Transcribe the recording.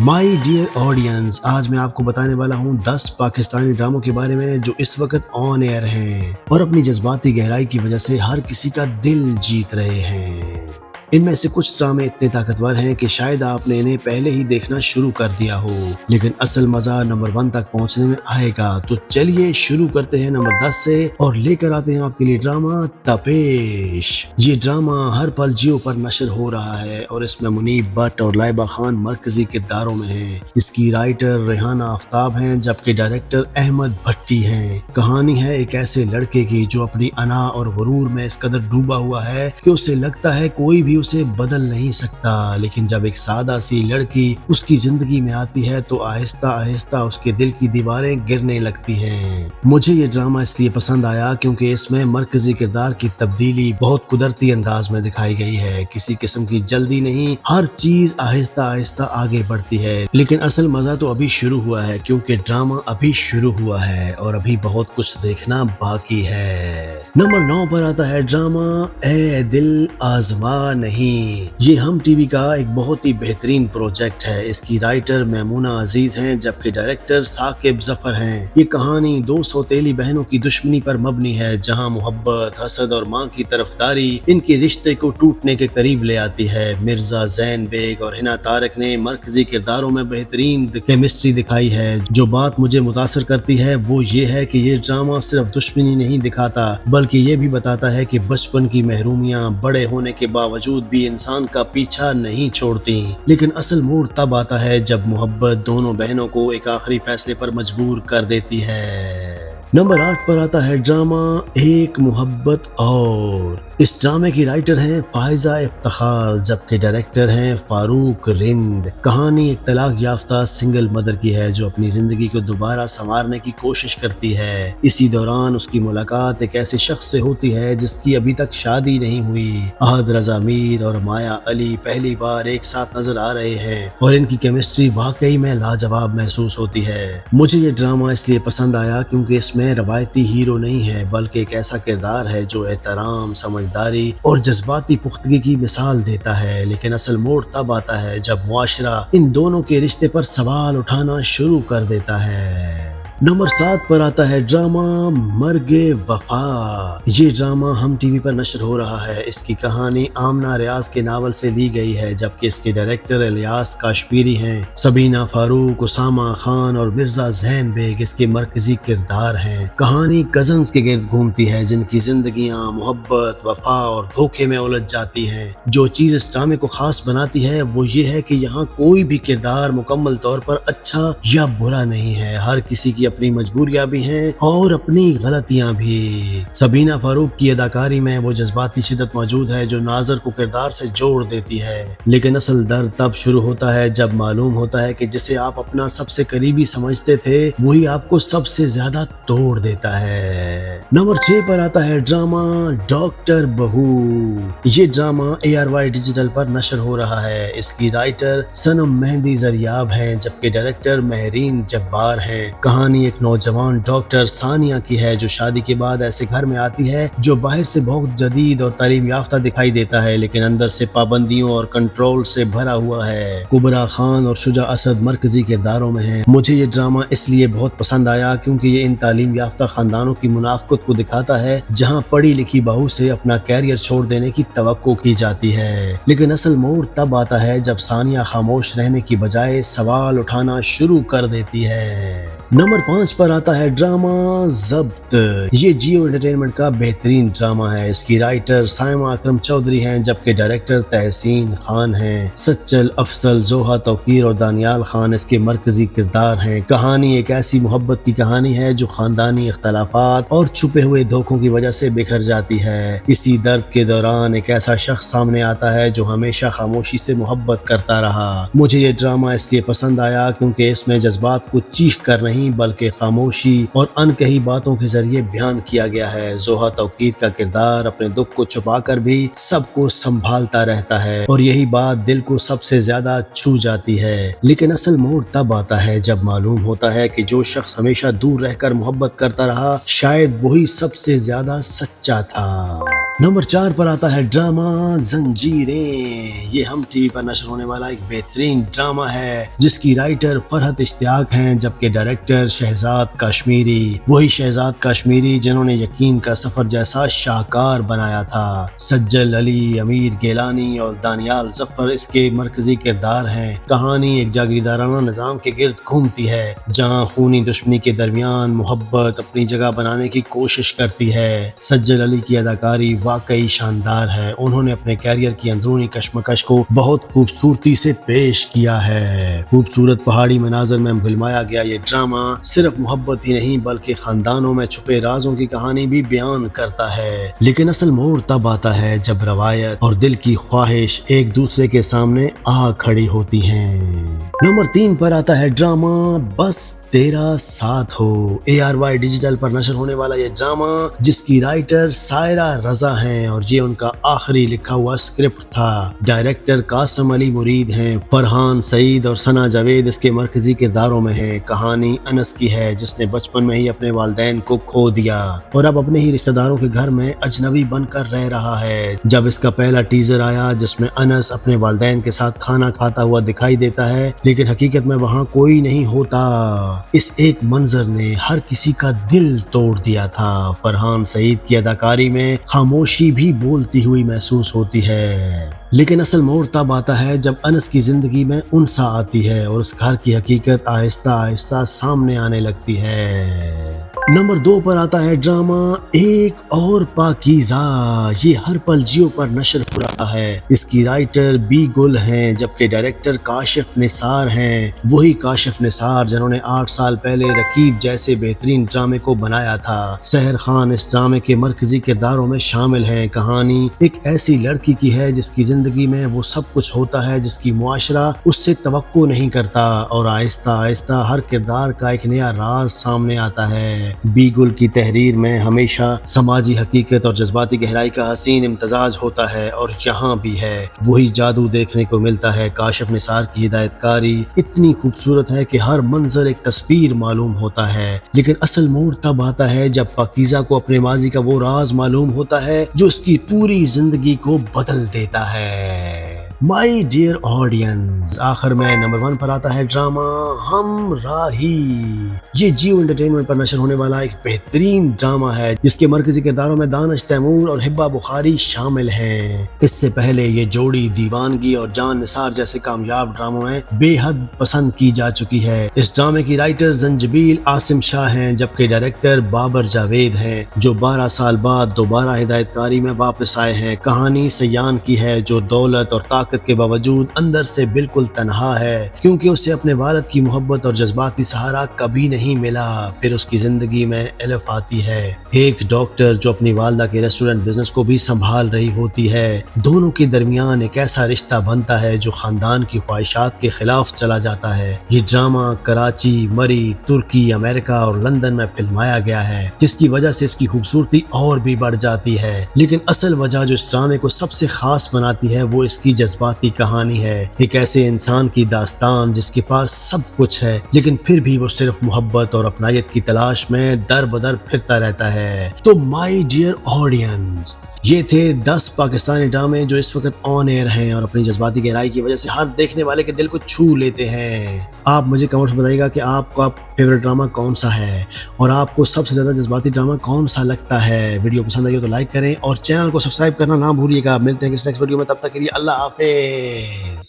My dear audience, आज मैं आपको बताने वाला हूँ 10 पाकिस्तानी ड्रामों के बारे में जो इस वक्त ऑन एयर हैं और अपनी जज्बाती गहराई की वजह से हर किसी का दिल जीत रहे हैं। इनमें से कुछ ड्रामे इतने ताकतवर हैं कि शायद आपने इन्हें पहले ही देखना शुरू कर दिया हो, लेकिन असल मजा नंबर 1 तक पहुंचने में आएगा। तो चलिए शुरू करते हैं नंबर 10 से और लेकर आते हैं आपके लिए ड्रामा तपेश। ये ड्रामा हर पल जियो पर नशर हो रहा है और इसमें मुनीब भट्ट और लाइबा खान मरकजी किरदारों में हैं। इसकी राइटर रेहाना आफ्ताब हैं जबकि डायरेक्टर अहमद भट्टी हैं। कहानी है एक ऐसे लड़के की जो अपनी अना और गुरूर में इस कदर डूबा हुआ है कि उसे लगता है कोई भी उसे बदल नहीं सकता, लेकिन जब एक सादा सी लड़की उसकी जिंदगी में आती है तो आहिस्ता आहिस्ता उसके दिल की दीवारें गिरने लगती हैं। मुझे ये ड्रामा इसलिए पसंद आया क्योंकि इसमें मरकजी किरदार की तब्दीली बहुत कुदरती अंदाज में दिखाई गई है। किसी किस्म की जल्दी नहीं, हर चीज आहिस्ता आहिस्ता आगे बढ़ती है। लेकिन असल मजा तो अभी शुरू हुआ है क्योंकि ड्रामा अभी शुरू हुआ है और अभी बहुत कुछ देखना बाकी है। नंबर 9 पर आता है ड्रामा ए दिल आजमा नहीं। ये हम टीवी का एक बहुत ही बेहतरीन प्रोजेक्ट है। इसकी राइटर मैमूना अजीज हैं जबकि डायरेक्टर साकिब जफर हैं। ये कहानी 2 सौतेली बहनों की दुश्मनी पर मबनी है जहां मोहब्बत, हसद और मां की तरफदारी इनके रिश्ते को टूटने के करीब ले आती है। मिर्जा जैन बेग और हिना तारक ने मरकजी किरदारों में बेहतरीन केमिस्ट्री दिखाई है। जो बात मुझे मुतासर करती है वो ये है कि ये ड्रामा सिर्फ दुश्मनी नहीं दिखाता बल्कि ये भी बताता है कि बचपन की महरूमियां बड़े होने के बावजूद भी इंसान का पीछा नहीं छोड़ती। लेकिन असल मोड़ तब आता है जब मोहब्बत दोनों बहनों को एक आखिरी फैसले पर मजबूर कर देती है। नंबर 8 पर आता है ड्रामा एक मोहब्बत और। इस ड्रामे की राइटर हैं फायजा इफ्तिखार जबकि डायरेक्टर हैं फारूक रिंद। कहानी एक तलाक याफ्ता सिंगल मदर की है जो अपनी जिंदगी को दोबारा संवारने की कोशिश करती है। इसी दौरान उसकी मुलाकात एक ऐसे शख्स से होती है जिसकी अभी तक शादी नहीं हुई। अहद रजा मीर और माया अली पहली बार एक साथ नजर आ रहे हैं और इनकी केमिस्ट्री वाकई में लाजवाब महसूस होती है। मुझे ये ड्रामा इसलिए पसंद आया क्योंकि इसमें रवायती हीरो नहीं है बल्कि एक ऐसा किरदार है जो एहतराम, समझदारी और जज्बाती पुख्तगी की मिसाल देता है। लेकिन असल मोड़ तब आता है जब मुआशरा इन दोनों के रिश्ते पर सवाल उठाना शुरू कर देता है। नंबर 7 पर आता है ड्रामा मर्गे वफा। ये ड्रामा हम टीवी पर नशर हो रहा है। इसकी कहानी आमना रियाज के नावल से ली गई है जबकि इसके डायरेक्टर इलियास काश्मीरी हैं। सबीना फारूक, उसामा खान और मिर्जा जैन बेग इसके मरकजी किरदार हैं। कहानी कजन्स के गिर्द घूमती है जिनकी जिंदगियां मोहब्बत, वफा और धोखे में उलझ जाती हैं। जो चीज इस ड्रामे को खास बनाती है वो ये है कि यहाँ कोई भी किरदार मुकम्मल तौर पर अच्छा या बुरा नहीं है। हर किसी की अपनी मजबूरियां भी हैं और अपनी गलतियां भी। सबीना फारूक की अदाकारी में वो जज्बाती शिद्दत मौजूद है जो नाज़र को किरदार से जोड़ देती है। लेकिन असल दर्द तब शुरू होता है जब मालूम होता है कि जिसे आप अपना सबसे करीबी समझते थे वही आपको सबसे ज्यादा तोड़ देता है। नंबर 6 पर आता है ड्रामा डॉक्टर बहू। ये ड्रामा ARY डिजिटल पर नशर हो रहा है। इसकी राइटर सनम मेहंदी जरियाब हैं जबकि डायरेक्टर महरीन जब्बार हैं। कहानी एक नौजवान डॉक्टर सानिया की है जो शादी के बाद ऐसे घर में आती है जो बाहर से बहुत जदीद और तालीम याफ्ता दिखाई देता है लेकिन अंदर से पाबंदियों और कंट्रोल से भरा हुआ है। कुबरा खान और शुजा असद मरकजी किरदारों में हैं। मुझे ये ड्रामा इसलिए बहुत पसंद आया क्योंकि ये इन तालीम याफ्ता खानदानों की मुनाफकत को दिखाता है जहाँ पढ़ी लिखी बहू से अपना कैरियर छोड़ देने की तवक्को की जाती है। लेकिन असल मोड़ तब आता है जब सानिया खामोश रहने की बजाय सवाल उठाना शुरू कर देती है। नंबर 5 पर आता है ड्रामा जब्त। ये जियो एंटरटेनमेंट का बेहतरीन ड्रामा है। इसकी राइटर साइमा अकरम चौधरी हैं जबकि डायरेक्टर तहसीन खान हैं। सच्चल, अफसल, जोहा तौकीर और दानियाल खान इसके मरकजी किरदार हैं। कहानी एक ऐसी मोहब्बत की कहानी है जो खानदानी इख्तलाफात और छुपे हुए धोखों की वजह से बिखर जाती है। इसी दर्द के दौरान एक ऐसा शख्स सामने आता है जो हमेशा खामोशी से मोहब्बत करता रहा। मुझे ये ड्रामा इसलिए पसंद आया क्योंकि इसमें जज्बात को चीख कर नहीं बल्कि खामोशी और अनकही बातों के जरिए बयान किया गया है। जोहा तौकीर का किरदार अपने दुख को छुपाकर भी सबको संभालता रहता है और यही बात दिल को सबसे ज्यादा छू जाती है। लेकिन असल मोड़ तब आता है जब मालूम होता है कि जो शख्स हमेशा दूर रहकर मोहब्बत करता रहा शायद वही सबसे ज्यादा सच्चा था। नंबर 4 पर आता है ड्रामा जंजीरें। ये हम टीवी पर नशर होने वाला एक बेहतरीन ड्रामा है जिसकी राइटर फरहत इश्तियाक हैं, जबकि डायरेक्टर शहजाद कश्मीरी, वही शहजाद कश्मीरी जिन्होंने यकीन का सफर जैसा शाहकार बनाया था। सज्जल अली, अमीर गेलानी और दानियाल जफर इसके मरकजी किरदार हैं। कहानी एक जागीरदाराना निजाम के गिर्द घूमती है जहाँ खूनी दुश्मनी के दरमियान मोहब्बत अपनी जगह बनाने की कोशिश करती है। सज्जल अली की अदाकारी वाकई शानदार है। उन्होंने अपने कैरियर की अंदरूनी कश्मकश को बहुत खूबसूरती से पेश किया है। खूबसूरत पहाड़ी मनाजर में फिल्माया गया ये ड्रामा सिर्फ मोहब्बत ही नहीं बल्कि खानदानों में छुपे राजों की कहानी भी बयान करता है। लेकिन असल मोड़ तब आता है जब रवायत और दिल की ख्वाहिश एक दूसरे के सामने आ खड़ी होती हैं। नंबर 3 पर आता है ड्रामा बस तेरा साथ हो। ARY डिजिटल पर नशर होने वाला ये ड्रामा जिसकी राइटर सायरा रजा हैं और ये उनका आखिरी लिखा हुआ स्क्रिप्ट था। डायरेक्टर कासिम अली मुरीद हैं। फरहान सईद और सना जावेद इसके मरकजी किरदारों में हैं। कहानी अनस की है जिसने बचपन में ही अपने वालिदैन को खो दिया और अब अपने ही रिश्तेदारों के घर में अजनबी बनकर रह रहा है। जब इसका पहला टीजर आया जिसमें अनस अपने वालिदैन के साथ खाना खाता हुआ दिखाई देता है लेकिन हकीकत में वहाँ कोई नहीं होता, इस एक मंजर ने हर किसी का दिल तोड़ दिया था। फरहान सईद की अदाकारी में खामोशी भी बोलती हुई महसूस होती है। लेकिन असल मोड़ तब आता है जब अनस की जिंदगी में उनसा आती है और उस घर की हकीकत आहिस्ता आहिस्ता सामने आने लगती है। नंबर 2 पर आता है ड्रामा एक और पाकीज़ा। ये हर पल जियो पर नशर हो रहा है। इसकी राइटर बी गुल हैं जबकि डायरेक्टर काशिफ निसार हैं। वही काशिफ निसार जिन्होंने 8 साल पहले रकीब जैसे बेहतरीन ड्रामे को बनाया था। सहर खान इस ड्रामे के मरकजी किरदारों में शामिल हैं। कहानी एक ऐसी लड़की की है जिसकी जिंदगी में वो सब कुछ होता है जिसकी मुआशरा उससे तवक्को नहीं करता और आहिस्ता आहिस्ता हर किरदार का एक नया राज सामने आता है। बीगुल की तहरीर में हमेशा समाजी हकीकत और जज्बाती गहराई का हसीन इम्तजाज होता है और यहाँ भी है वही जादू देखने को मिलता है। काशिफ निसार की हिदायतकारी इतनी खूबसूरत है कि हर मंजर एक तस्वीर मालूम होता है। लेकिन असल मोड़ तब आता है जब पाकीज़ा को अपने माजी का वो राज मालूम होता है जो उसकी पूरी जिंदगी को बदल देता है। माई डियर ऑडियंस, आखिर में नंबर 1 पर आता है ड्रामा हम राही। ये जियो एंटरटेनमेंट पर नशर होने वाला एक बेहतरीन ड्रामा है जिसके मरकजी किरदारों में दानिश तैमूर और हिब्बा बुखारी शामिल हैं। इससे पहले ये जोड़ी दीवानगी और जान निसार जैसे कामयाब ड्रामों में बेहद पसंद की जा चुकी है। इस ड्रामे की राइटर जंजबील आसिम शाह हैं जबकि डायरेक्टर बाबर जावेद हैं जो 12 साल बाद दोबारा हिदायतकारी में वापस आए हैं। कहानी सयान की है जो दौलत और ताकत के बावजूद अंदर से बिल्कुल तन्हा है क्योंकि उसे अपने वालिद की मोहब्बत और जज्बाती सहारा कभी नहीं मिला। फिर उसकी जिंदगी में एलिफ आती है, एक डॉक्टर जो अपनी वालदा के रेस्टोरेंट बिजनेस को भी संभाल रही होती है। दोनों के दरमियान एक ऐसा रिश्ता बनता है जो खानदान की ख्वाहिशात के खिलाफ चला जाता है। ये ड्रामा कराची, मरी, तुर्की, अमेरिका और लंदन में फिल्माया गया है जिसकी वजह से इसकी खूबसूरती और भी बढ़ जाती है। लेकिन असल वजह जो इस ड्रामे को सबसे खास बनाती है वो इसकी जज्बाती कहानी है। एक ऐसे इंसान की दास्तान जिसके पास सब कुछ है लेकिन फिर भी वो सिर्फ मोहब्बत और अपनायत की तलाश में दर बदर फिरता रहता है। तो माय डियर ऑडियंस, ये थे 10 पाकिस्तानी ड्रामे जो इस वक्त ऑन एयर हैं और अपनी जज्बाती गहराई की वजह से हर देखने वाले के दिल को छू लेते हैं। आप मुझे कमेंट्स बताइएगा कि आपका फेवरेट ड्रामा कौन सा है और आपको सबसे ज्यादा जज्बाती ड्रामा कौन सा लगता है। वीडियो पसंद आई हो तो लाइक करें और चैनल को सब्सक्राइब करना ना भूलिएगा। मिलते हैं किसी नेक्स्ट वीडियो में, तब तक के लिए अल्लाह हाफिज।